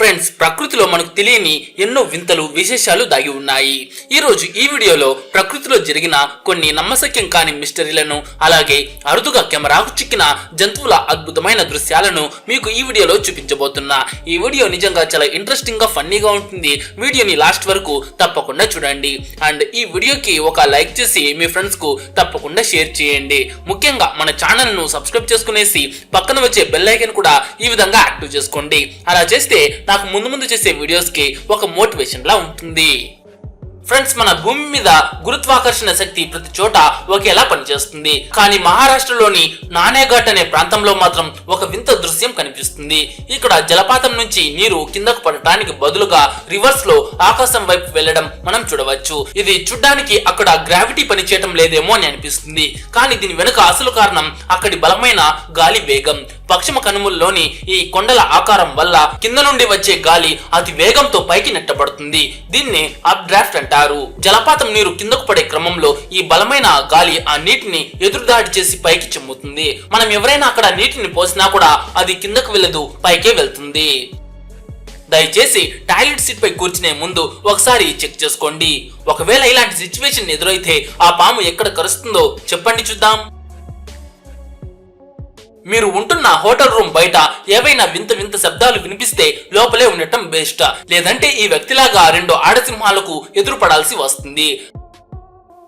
Friends, ప్రకృతిలో మనకు తెలియని ఎన్నో వింతలు విశేషాలు దాగి ఉన్నాయి. ఈరోజు ఈ వీడియోలో ప్రకృతిలో జరిగిన కొన్ని నమ్మశక్యం కాని మిస్టరీలను, అలాగే అరుదుగా కెమెరాకు చిక్కిన జంతువుల అద్భుతమైన దృశ్యాలను మీకు ఈ వీడియోలో చూపించబోతున్నా. ఈ వీడియో నిజంగా చాలా ఇంట్రెస్టింగ్ గా ఫన్నీగా ఉంటుంది. వీడియోని లాస్ట్ వరకు తప్పకుండా చూడండి. అండ్ ఈ వీడియోకి ఒక లైక్ చేసి మీ ఫ్రెండ్స్ కు తప్పకుండా షేర్ చేయండి. ముఖ్యంగా మన ఛానల్ ను సబ్స్క్రైబ్ చేసుకునేసి పక్కన వచ్చే బెల్ ఐకాన్ కూడా ఈ విధంగా యాక్టివ్ చేసుకోండి. అలా చేస్తే నాకు ముందు చేసే వీడియోస్ కి ఒక మోటివేషన్ లా ఉంటుంది. ఫ్రెండ్స్, మన భూమి మీద గురుత్వాకర్షణ శక్తి ప్రతి చోట ఒకేలా పనిచేస్తుంది. కానీ మహారాష్ట్రలోని నానేఘాట్ అనే ప్రాంతంలో మాత్రం ఒక వింత దృశ్యం కనిపిస్తుంది. ఇక్కడ జలపాతం నుంచి నీరు కిందకు పడటానికి బదులుగా రివర్స్ లో ఆకాశం వైపు వెళ్లడం మనం చూడవచ్చు. ఇది చూడ్డానికి అక్కడ గ్రావిటీ పనిచేయటం లేదేమో అని అనిపిస్తుంది. కానీ దీని వెనుక అసలు కారణం అక్కడి బలమైన గాలి వేగం. పశ్చిమ కనుమల్లోని ఈ కొండల ఆకారం వల్ల కింద నుండి వచ్చే గాలి అతి వేగంతో పైకి నెట్టబడుతుంది. దీన్ని అప్ డ్రాఫ్ట్ అంటారు. జలపాతం నీరు కిందకు పడే క్రమంలో ఈ బలమైన గాలి ఆ నీటిని ఎదురుదాడి చేసి పైకి చిమ్ముతుంది. మనం ఎవరైనా అక్కడ నీటిని పోసినా కూడా అది కిందకు వెళ్ళదు, పైకే వెళ్తుంది. దయచేసి టాయిలెట్ సీట్ పై కూర్చునే ముందు ఒకసారి చెక్ చేసుకోండి. ఒకవేళ ఇలాంటి సిచ్యువేషన్ ఎదురైతే ఆ పాము ఎక్కడ కరుస్తుందో చెప్పండి చూద్దాం. మీరు ఉంటున్న హోటల్ రూమ్ బయట ఏవైనా వింత శబ్దాలు వినిపిస్తే లోపలే ఉండటం బెస్ట్. లేదంటే ఈ వ్యక్తిలాగా 2 ఆడసింహాలకు ఎదురుపడాల్సి వస్తుంది.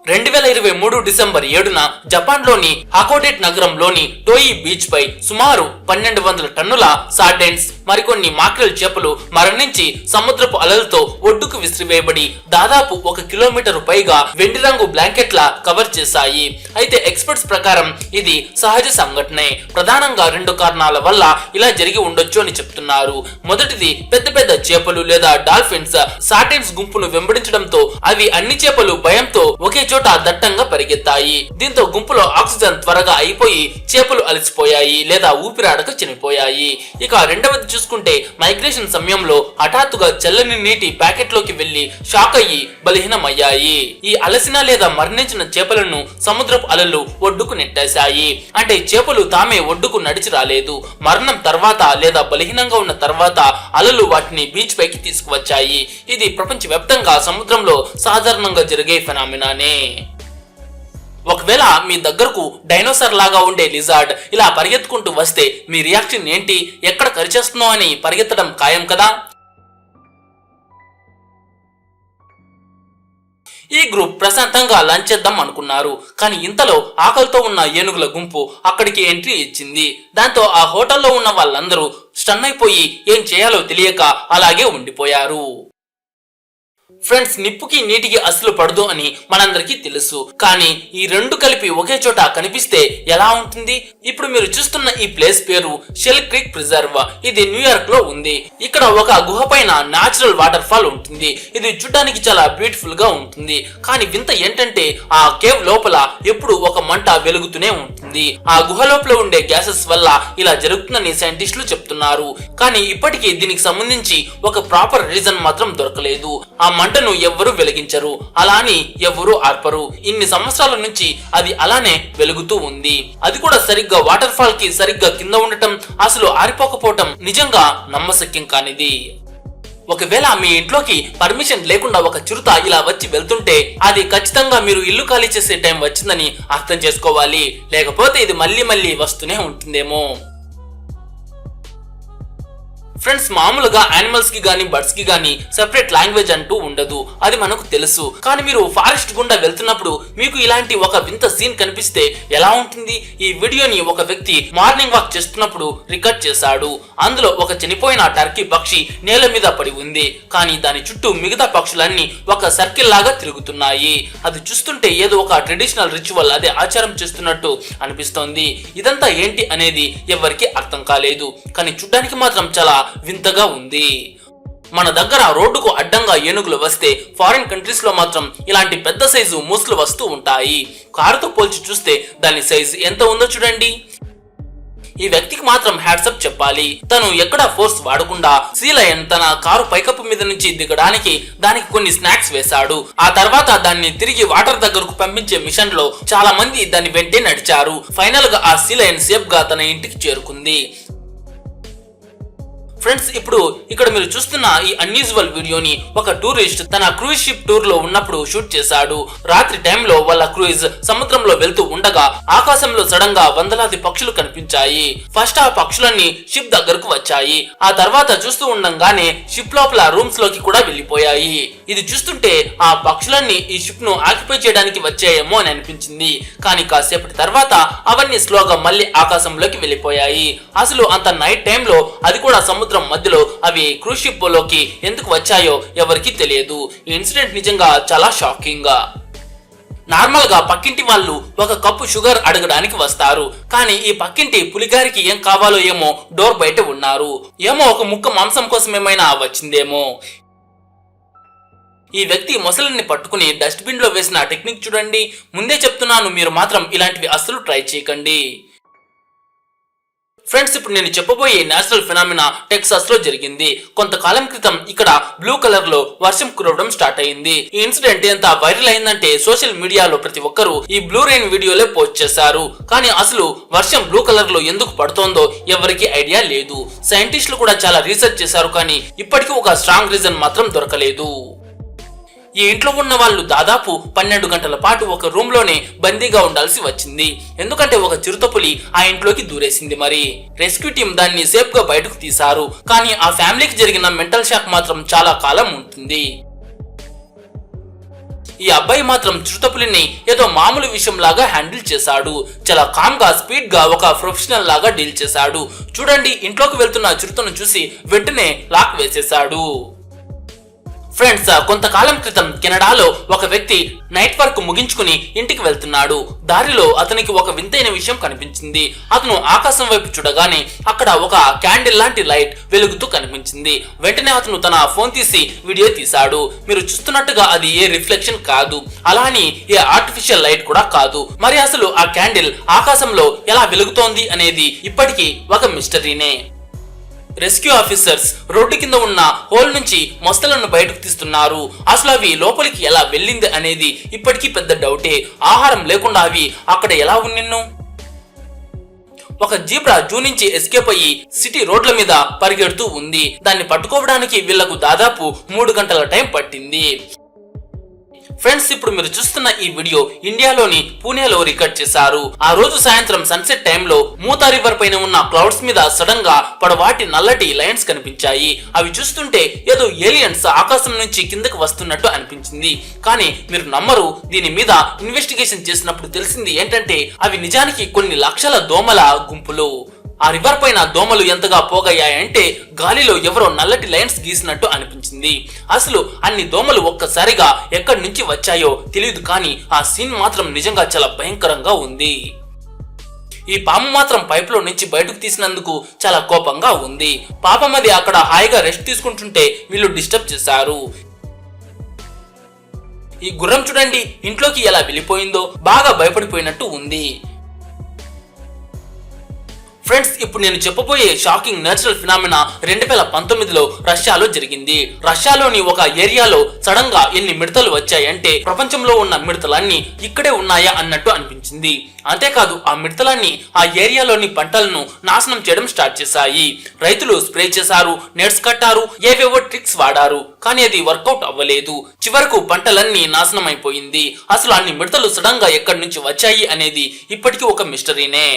2023 డిసెంబర్ 7న జపాన్ లోని హకోటెట్ నగరంలోని టోయి బీచ్ పై సుమారు 1200 టన్నుల సార్డైన్స్, మరికొన్ని మాక్రెల్ చేపలు మరణించి సముద్రపు అలలతో ఒడ్డుకు విసిరివేయబడి దాదాపు 1 కిలోమీటర్ పైగా వెండి రంగు బ్లాంకెట్ల కవర్ చేశాయి. అయితే ఎక్స్పర్ట్స్ ప్రకారం ఇది సహజ సంఘటనే. ప్రధానంగా 2 కారణాల వల్ల ఇలా జరిగి ఉండొచ్చు అని చెప్తున్నారు. మొదటిది, పెద్ద చేపలు లేదా డాల్ఫిన్స్ సార్డైన్స్ గుంపును వెంబడించడంతో అవి అన్ని చేపలు భయంతో ఒకే చోట దట్టంగా పరిగెత్తాయి. దీంతో గుంపులో ఆక్సిజన్ త్వరగా అయిపోయి చేపలు అలసిపోయాయి లేదా ఊపిరాడక చనిపోయాయి. ఇక రెండవది చూసుకుంటే, మైగ్రేషన్ సమయంలో హఠాత్తుగా చల్లని నీటి ప్యాకెట్ లోకి వెళ్లి షాక్ అయ్యి బలహీనమయ్యాయి. ఈ అలసిన లేదా మరణించిన చేపలను సముద్రపు అలలు ఒడ్డుకు నెట్టేశాయి. అంటే చేపలు తామే ఒడ్డుకు నడిచి రాలేదు. మరణం తర్వాత లేదా బలహీనంగా ఉన్న తర్వాత అలలు వాటిని బీచ్ పైకి తీసుకువచ్చాయి. ఇది ప్రపంచవ్యాప్తంగా సముద్రంలో సాధారణంగా జరిగే ఫెనామినానే. ఒకవేళ మీ దగ్గరకు డైనోసార్ లాగా ఉండే లిజార్డ్ ఇలా పరిగెత్తుకుంటూ వస్తే మీ రియాక్షన్ ఏంటి? ఎక్కడ కరిచేస్తున్నావు అని పరిగెత్తడం ఖాయం కదా. ఈ గ్రూప్ ప్రశాంతంగా లంచ్ చేద్దాం అనుకున్నారు. కానీ ఇంతలో ఆకలితో ఉన్న ఏనుగుల గుంపు అక్కడికి ఎంట్రీ ఇచ్చింది. దాంతో ఆ హోటల్లో ఉన్న వాళ్ళందరూ స్టన్ అయిపోయి ఏం చేయాలో తెలియక అలాగే ఉండిపోయారు. ఫ్రెండ్స్, నిప్పుకి నీటికి అసలు పడదు అని మనందరికీ తెలుసు. కానీ ఈ రెండు కలిపి ఒకే చోట కనిపిస్తే ఎలా ఉంటుంది? ఇప్పుడు మీరు చూస్తున్న ఈ ప్లేస్ పేరు షెల్ క్రీక్ ప్రిజర్వ్. ఇది న్యూయార్క్ లో ఉంది. ఇక్కడ ఒక గుహ పైన న్యాచురల్ వాటర్ ఫాల్ ఉంటుంది. ఇది చూడడానికి చాలా బ్యూటిఫుల్ గా ఉంటుంది. కానీ వింత ఏంటంటే ఆ కేవ్ లోపల ఎప్పుడు ఒక మంట వెలుగుతూనే ఉంటుంది. ఆ గుహ లోపల ఉండే గ్యాసెస్ వల్ల ఇలా జరుగుతుందని సైంటిస్టులు చెప్తున్నారు. కానీ ఇప్పటికీ దీనికి సంబంధించి ఒక ప్రాపర్ రీజన్ మాత్రం దొరకలేదు. ఆ మంటను ఎవ్వరూ వెలిగించరు, అలాని ఎవ్వరూ ఆర్పరు. ఇన్ని సంవత్సరాల నుంచి అది అలానే వెలుగుతూ ఉంది. అది కూడా సరిగ్గా వాటర్ ఫాల్ కి సరిగ్గా కింద ఉండటం, అసలు ఆరిపోకపోవటం నిజంగా నమ్మశక్యం కానిది. ఒకవేళ మీ ఇంట్లోకి పర్మిషన్ లేకుండా ఒక చిరుత ఇలా వచ్చి వెళ్తుంటే అది ఖచ్చితంగా మీరు ఇల్లు ఖాళీ చేసే టైం వచ్చిందని అర్థం చేసుకోవాలి. లేకపోతే ఇది మళ్ళీ వస్తూనే ఉంటుందేమో. ఫ్రెండ్స్, మామూలుగా యానిమల్స్ కి గానీ బర్డ్స్ కి గానీ సెపరేట్ లాంగ్వేజ్ అంటూ ఉండదు, అది మనకు తెలుసు. కానీ మీరు ఫారెస్ట్ గుండా వెళ్తున్నప్పుడు మీకు ఇలాంటి ఒక వింత సీన్ కనిపిస్తే ఎలా ఉంటుంది? ఈ వీడియోని ఒక వ్యక్తి మార్నింగ్ వాక్ చేస్తున్నప్పుడు రికార్డ్ చేశాడు. అందులో ఒక చనిపోయిన టర్కీ పక్షి నేల మీద పడి ఉంది. కానీ దాని చుట్టూ మిగతా పక్షులన్నీ ఒక సర్కిల్ లాగా తిరుగుతున్నాయి. అది చూస్తుంటే ఏదో ఒక ట్రెడిషనల్ రిచువల్, అదే ఆచారం చేస్తున్నట్టు అనిపిస్తోంది. ఇదంతా ఏంటి అనేది ఎవరికి అర్థం కాలేదు. కానీ చూడ్డానికి మాత్రం చాలా వింతగా ఉంది. మన దగ్గర రోడ్డుకు అడ్డంగా ఏనుగులు వస్తే ఫారిన్ కంట్రీస్ లో మాత్రం ఇలాంటి పెద్ద సైజు మూసులు వస్తూ ఉంటాయి. కారుతో పోల్చి చూస్తే దాని సైజు ఎంత ఉందో చూడండి. ఈ వ్యక్తికి మాత్రం హ్యాట్సప్ చెప్పాలి. తను ఎక్కడా ఫోర్స్ వాడకుండా సీ లయన్ తన కారు పైకప్పు మీద నుంచి దిగడానికి దానికి కొన్ని స్నాక్స్ వేశాడు. ఆ తర్వాత దాన్ని తిరిగి వాటర్ దగ్గరకు పంపించే మిషన్ లో చాలా మంది దాని వెంటే నడిచారు. ఫైనల్ గా ఆ సీ లయన్ సేఫ్ గా తన ఇంటికి చేరుకుంది. ఫ్రెండ్స్, ఇప్పుడు ఇక్కడ మీరు చూస్తున్న ఈ అన్యూజువల్ వీడియోని ఒక టూరిస్ట్ తన క్రూజ్ షిప్ టూర్ లో ఉన్నప్పుడు షూట్ చేశాడు. రాత్రి టైంలో వాళ్ళ క్రూజ్ సముద్రంలో వెళ్తూ ఉండగా ఆకాశంలో సడన్ గా వందలాది పక్షులు కనిపించాయి. ఫస్ట్ ఆ పక్షులన్నీ షిప్ దగ్గరకు వచ్చాయి. ఆ తర్వాత చూస్తూ ఉండంగానే షిప్ లోపల రూమ్స్ లోకి కూడా వెళ్లిపోయాయి. ఇది చూస్తుంటే ఆ పక్షులన్నీ ఈ షిప్ ను ఆక్యుపై చేయడానికి వచ్చాయేమో అని అనిపించింది. కానీ కాసేపటి తర్వాత అవన్నీ స్లోగా మళ్ళీ ఆకాశంలోకి వెళ్లిపోయాయి. అసలు అంత నైట్ టైంలో అది కూడా సముద్రం మధ్యలో అవి క్రూజ్ షిప్ లోకి ఎందుకు వచ్చాయో ఎవరికీ తెలియదు. ఈ ఇన్సిడెంట్ నిజంగా చాలా షాకింగ్ గా. నార్మల్ గా పక్కింటి వాళ్ళు ఒక కప్పు షుగర్ అడగడానికి వస్తారు. కానీ ఈ పక్కింటి పులిగారికి ఏం కావాలో ఏమో డోర్ బయట ఉన్నారు. ఏమో ఒక ముక్క మాంసం కోసం ఏమైనా వచ్చిందేమో. ఈ వ్యక్తి మొసలిని పట్టుకుని డస్ట్బిన్ లో వేసిన టెక్నిక్ చూడండి. ముందే చెప్తున్నాను, మీరు మాత్రం ఇలాంటివి అస్సలు ట్రై చేయకండి. ఫ్రెండ్స్, ఇప్పుడు నేను చెప్పబోయే నేచురల్ ఫినామినా టెక్సాస్ లో జరిగింది. కొంతకాలం క్రితం ఇక్కడ బ్లూ కలర్ లో వర్షం కురవడం స్టార్ట్ అయింది. ఈ ఇన్సిడెంట్ ఎంత వైరల్ అయిందంటే సోషల్ మీడియాలో ప్రతి ఒక్కరూ ఈ బ్లూ రెయిన్ వీడియోలే పోస్ట్ చేశారు. కానీ అసలు వర్షం బ్లూ కలర్ లో ఎందుకు పడుతోందో ఎవరికి ఐడియా లేదు. సైంటిస్టులు కూడా చాలా రీసెర్చ్ చేశారు, కానీ ఇప్పటికీ ఒక స్ట్రాంగ్ రీజన్ మాత్రం దొరకలేదు. ఈ ఇంట్లో ఉన్న వాళ్ళు దాదాపు 12 గంటల పాటు ఒక రూమ్ లోనే బందీగా ఉండాల్సి వచ్చింది. ఎందుకంటే ఒక చిరుతపులి ఆ ఇంట్లోకి దూరేసింది. మరి రెస్క్యూ టీం దాన్ని సేఫ్ గా బయటకు తీశారు. కానీ ఆ ఫ్యామిలీకి జరిగిన మెంటల్ షాక్ మాత్రం చాలా కాలం ఉంటుంది. ఈ అబ్బాయి మాత్రం చిరుతపులిని ఏదో మామూలు విషయం లాగా హ్యాండిల్ చేశాడు. చాలా కామ్ గా స్పీడ్ గా ఒక ప్రొఫెషనల్ లాగా డీల్ చేశాడు. చూడండి, ఇంట్లోకి వెళ్తున్న చిరుతను చూసి వెంటనే లాక్ వేసేశాడు. ఫ్రెండ్స్, కొంతకాలం క్రితం కెనడాలో ఒక వ్యక్తి నైట్ వర్క్ ముగించుకుని ఇంటికి వెళ్తున్నాడు. దారిలో అతనికి ఒక వింతైన విషయం కనిపించింది. అతను ఆకాశం వైపు చూడగానే అక్కడ ఒక క్యాండిల్ లాంటి లైట్ వెలుగుతూ కనిపించింది. వెంటనే అతను తన ఫోన్ తీసి వీడియో తీశాడు. మీరు చూస్తున్నట్టుగా అది ఏ రిఫ్లెక్షన్ కాదు, అలాని ఏ ఆర్టిఫిషియల్ లైట్ కూడా కాదు. మరి అసలు ఆ క్యాండిల్ ఆకాశంలో ఎలా వెలుగుతోంది అనేది ఇప్పటికీ ఒక మిస్టరీనే. రెస్క్యూ ఆఫీసర్స్ రోడ్డు కింద ఉన్న హోల్ నుంచి మొసళ్లను బయటకు తీస్తున్నారు. అసలు అవి లోపలికి ఎలా వెళ్ళింది అనేది ఇప్పటికీ పెద్ద డౌటే. ఆహారం లేకుండా అవి అక్కడ ఎలా ఉన్నిన్ను? ఒక జీబ్రా జూ నుంచి ఎస్కేప్ అయ్యి సిటీ రోడ్ల మీద పరిగెడుతూ ఉంది. దాన్ని పట్టుకోవడానికి వీళ్లకు దాదాపు 3 గంటల టైం పట్టింది. ఫ్రెండ్స్, ఇప్పుడు మీరు చూస్తున్న ఈ వీడియో ఇండియాలోని పూణేలో రికార్డ్ చేశారు. ఆ రోజు సాయంత్రం సన్సెట్ టైంలో మూతా రివర్ పైన ఉన్న క్లౌడ్స్ మీద సడన్ గా పొడవాటి నల్లటి లైన్స్ కనిపించాయి. అవి చూస్తుంటే ఏదో ఏలియన్స్ ఆకాశం నుంచి కిందకి వస్తున్నట్టు అనిపించింది. కానీ మీరు నమ్మరు, దీని మీద ఇన్వెస్టిగేషన్ చేసినప్పుడు తెలిసింది ఏంటంటే అవి నిజానికి కొన్ని లక్షల దోమల గుంపులు. ఆ రివర్ పైన దోమలు ఎంతగా పోగయ్యాయంటే గాలిలో ఎవరో నల్లటి లైన్స్ గీసినట్టు అనిపించింది. అసలు అన్ని దోమలు ఒక్కసారిగా ఎక్కడి నుంచి వచ్చాయో తెలియదు, కానీ ఆ సీన్ మాత్రం నిజంగా చాలా భయంకరంగా ఉంది. ఈ పాము మాత్రం పైప్ లో నుంచి బయటకు తీసినందుకు చాలా కోపంగా ఉంది. పాపం అది అక్కడ హాయిగా రెస్ట్ తీసుకుంటుంటే వీళ్ళు డిస్టర్బ్ చేశారు. ఈ గుర్రం చూడండి, ఇంట్లోకి ఎలా వెళ్ళిపోయిందో, బాగా భయపడిపోయినట్టు ఉంది. ఫ్రెండ్స్, ఇప్పుడు నేను చెప్పబోయే షాకింగ్ నేచురల్ ఫినామినా 2019లో రష్యాలో జరిగింది. రష్యాలోని ఒక ఏరియాలో సడన్ గా ఎన్ని మిడతలు వచ్చాయంటే ప్రపంచంలో ఉన్న మిడతలన్నీ ఇక్కడే ఉన్నాయా అన్నట్టు అనిపించింది. అంతేకాదు ఆ మిడతలన్నీ ఆ ఏరియాలోని పంటలను నాశనం చేయడం స్టార్ట్ చేశాయి. రైతులు స్ప్రే చేశారు, నెట్స్ కట్టారు, ఏవేవో ట్రిక్స్ వాడారు, కానీ అది వర్కౌట్ అవ్వలేదు. చివరకు పంటలన్నీ నాశనం అయిపోయింది. అసలు అన్ని మిడతలు సడన్ గా ఎక్కడి నుంచి వచ్చాయి అనేది ఇప్పటికీ ఒక మిస్టరీనే.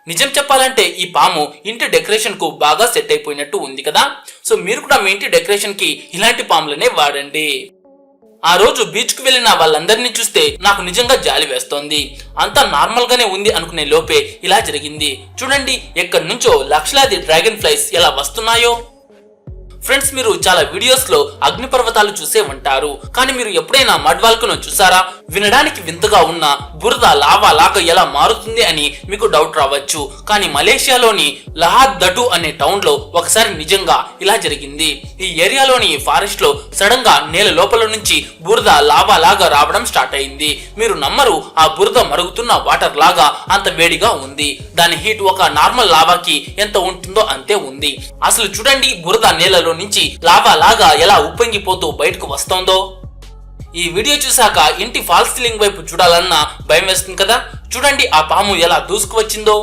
నిజం చెప్పాలంటే ఈ పాము ఇంటి డెకరేషన్ కు బాగా సెట్ అయిపోయినట్టు ఉంది కదా. సో మీరు కూడా మీ ఇంటి డెకరేషన్ కి ఇలాంటి పాములనే వాడండి. ఆ రోజు బీచ్ కు వెళ్లిన వాళ్ళందరినీ చూస్తే నాకు నిజంగా జాలి వేస్తోంది. అంతా నార్మల్ గానే ఉంది అనుకునే లోపే ఇలా జరిగింది. చూడండి, ఎక్కడి నుంచో లక్షలాది డ్రాగన్ ఫ్లైస్ ఎలా వస్తున్నాయో. ఫ్రెండ్స్, మీరు చాలా వీడియోస్ లో అగ్నిపర్వతాలు చూసే ఉంటారు, కానీ మీరు ఎప్పుడైనా మడ్ వాల్కనో చూసారా? వినడానికి వింతగా ఉన్న బురద లావా లాగా ఎలా మారుతుంది అని మీకు డౌట్ రావచ్చు. కానీ మలేషియాలోని లహాద్ దటు అనే టౌన్ లో ఒకసారి నిజంగా ఇలా జరిగింది. ఈ ఏరియాలోని ఫారెస్ట్ లో సడన్ గా నేల లోపల నుంచి బురద లావా లాగా రావడం స్టార్ట్ అయింది. మీరు నమ్మరు, ఆ బురద మరుగుతున్న వాటర్ లాగా అంత వేడిగా ఉంది. దాని హీట్ ఒక నార్మల్ లావాకి ఎంత ఉంటుందో అంతే ఉంది. అసలు చూడండి, బురద నేలలో నుంచి లావా లాగా ఎలా ఉప్పొంగిపోతూ బయటకు వస్తోందో. ఈ వీడియో చూసాక ఇంటి ఫాల్స్ సీలింగ్ వైపు చూడాలన్నా భయం వేస్తుంది కదా. చూడండి ఆ పాము ఎలా దూసుకు వచ్చిందో.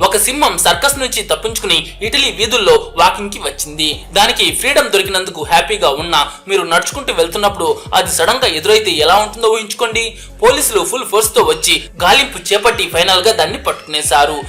ఒక సింహం సర్కస్ నుంచి తప్పించుకుని ఇటలీ వీధుల్లో వాకింగ్ కి వచ్చింది. దానికి ఫ్రీడమ్ దొరికినందుకు హ్యాపీగా ఉన్నా మీరు నడుచుకుంటూ వెళ్తున్నప్పుడు అది సడన్ గా ఎదురైతే ఎలా ఉంటుందో ఊహించుకోండి. పోలీసులు ఫుల్ ఫోర్స్ తో వచ్చి గాలింపు చేపట్టి ఫైనల్ గా దాన్ని పట్టుకునేశారు.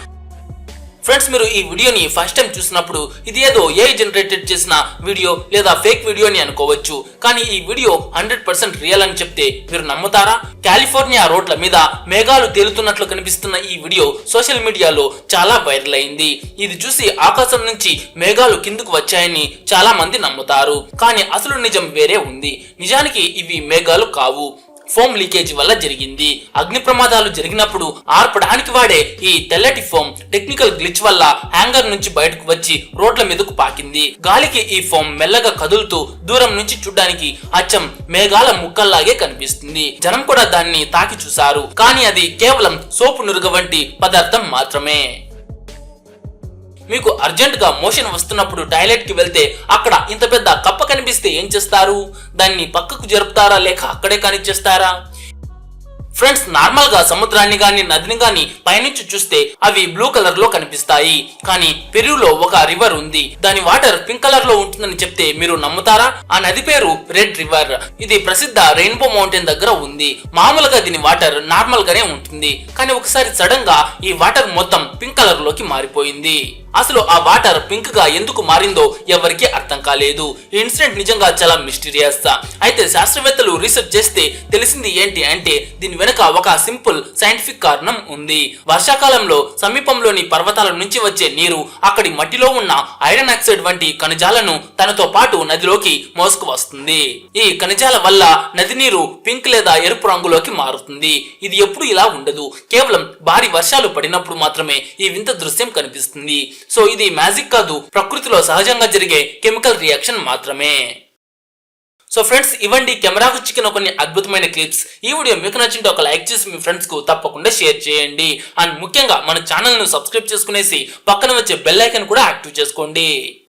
ఫ్రెండ్స్, మీరు ఈ వీడియోని ఫస్ట్ టైం చూసినప్పుడు ఇది ఏదో ఏఐ జనరేటెడ్ చేసిన వీడియో లేదా ఫేక్ వీడియో అని అనుకోవచ్చు. కానీ ఈ వీడియో 100% రియల్ అని చెప్తే మీరు నమ్ముతారా? కాలిఫోర్నియా రోడ్ల మీద మేఘాలు తేలుతున్నట్లు కనిపిస్తున్న ఈ వీడియో సోషల్ మీడియాలో చాలా వైరల్ అయింది. ఇది చూసి ఆకాశం నుంచి మేఘాలు కిందకు వచ్చాయని చాలా మంది నమ్ముతారు. కానీ అసలు నిజం వేరే ఉంది. నిజానికి ఇవి మేఘాలు కావు, ఫోమ్ లీకేజ్ వల్ల జరిగింది. అగ్ని ప్రమాదాలు జరిగినప్పుడు ఆర్పడానికి వాడే ఈ తెల్లటి ఫోమ్ టెక్నికల్ గ్లిచ్ వల్ల హ్యాంగర్ నుంచి బయటకు వచ్చి రోడ్ల మీదకు పాకింది. గాలికి ఈ ఫోమ్ మెల్లగా కదులుతూ దూరం నుంచి చూడ్డానికి అచ్చం మేఘాల ముక్కల్లాగే కనిపిస్తుంది. జనం కూడా దాన్ని తాకి చూశారు. కానీ అది కేవలం సోపు నురుగ వంటి పదార్థం మాత్రమే. మీకు అర్జెంట్ గా మోషన్ వస్తున్నప్పుడు టాయిలెట్ కి వెళ్తే అక్కడ ఇంత పెద్ద కప్ప కనిపిస్తే ఏం చేస్తారు? దాన్ని పక్కకు జరుపుతారా లేక అక్కడే కానిచ్చేస్తారా? ఫ్రెండ్స్, నార్మల్ గా సముద్రాన్ని గాని నదిని గాని పైనుంచి చూస్తే అవి బ్లూ కలర్ లో కనిపిస్తాయి. కానీ పెరూలో ఒక రివర్ ఉంది. దాని వాటర్ పింక్ కలర్ లో ఉంటుందని చెప్తే మీరు నమ్ముతారా? ఆ నది పేరు రెడ్ రివర్. ఇది ప్రసిద్ధ రెయిన్బో మౌంటైన్ దగ్గర ఉంది. మామూలుగా దీని వాటర్ నార్మల్ గానే ఉంటుంది. కానీ ఒకసారి సడన్ గా ఈ వాటర్ మొత్తం పింక్ కలర్ లోకి మారిపోయింది. అసలు ఆ వాటర్ పింక్ గా ఎందుకు మారిందో ఎవరికీ అర్థం కాలేదు. ఈ ఇన్సిడెంట్ నిజంగా చాలా మిస్టీరియస్. అయితే శాస్త్రవేత్తలు రీసెర్చ్ చేస్తే తెలిసింది ఏంటి అంటే దీని వెనుక ఒక సింపుల్ సైంటిఫిక్ కారణం ఉంది. వర్షాకాలంలో సమీపంలోని పర్వతాల నుంచి వచ్చే నీరు అక్కడి మట్టిలో ఉన్న ఐరన్ ఆక్సైడ్ వంటి ఖనిజాలను తనతో పాటు నదిలోకి మోసుకు వస్తుంది. ఈ ఖనిజాల వల్ల నది నీరు పింక్ లేదా ఎరుపు రంగులోకి మారుతుంది. ఇది ఎప్పుడు ఇలా ఉండదు. కేవలం భారీ వర్షాలు పడినప్పుడు మాత్రమే ఈ వింత దృశ్యం కనిపిస్తుంది. సో ఇది మ్యాజిక్ కాదు, ప్రకృతిలో సహజంగా జరిగే కెమికల్ రియాక్షన్ మాత్రమే. సో ఫ్రెండ్స్, ఇవ్వండి కెమెరాకు చిక్కిన కొన్ని అద్భుతమైన క్లిప్స్. ఈ వీడియో మీకు నచ్చింటే ఒక లైక్ చేసి మీ ఫ్రెండ్స్ కు తప్పకుండా షేర్ చేయండి. అండ్ ముఖ్యంగా మన ఛానల్ ను సబ్స్క్రైబ్ చేసుకునేసి పక్కన వచ్చే బెల్ ఐకాన్ కూడా యాక్టివ్ చేసుకోండి.